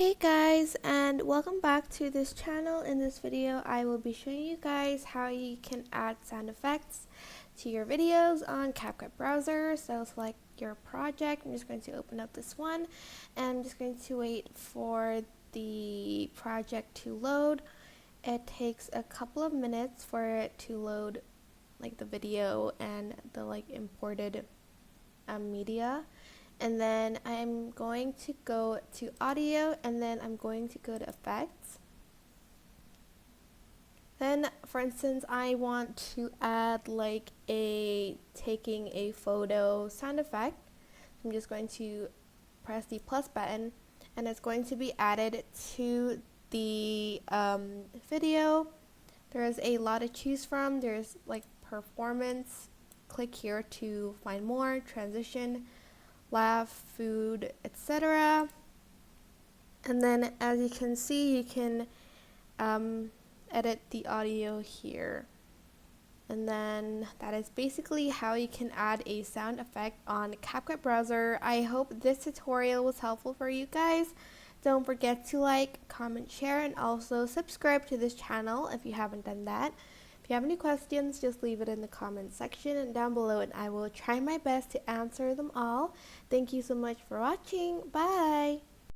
Hey guys, and welcome back to this channel. In this video I will be showing you guys how you can add sound effects to your videos on CapCut browser. So select your project. I'm just going to open up this one and I'm just going to wait for the project to load. It takes a couple of minutes for it to load like the video and the imported media. And then I'm going to go to audio and then I'm going to go to effects. Then for instance I want to add like a taking a photo sound effect. I'm just going to press the plus button and it's going to be added to the video. There's a lot to choose from. There's like performance, click here to find more, transition, laugh, food, etc. And then as you can see, you can edit the audio here. And then that is basically how you can add a sound effect on CapCut browser. I hope this tutorial was helpful for you guys. Don't forget to like, comment, share, and also subscribe to this channel if you haven't done that. If you have any questions, just leave it in the comment section and down below and I will try my best to answer them all. Thank you so much for watching. Bye!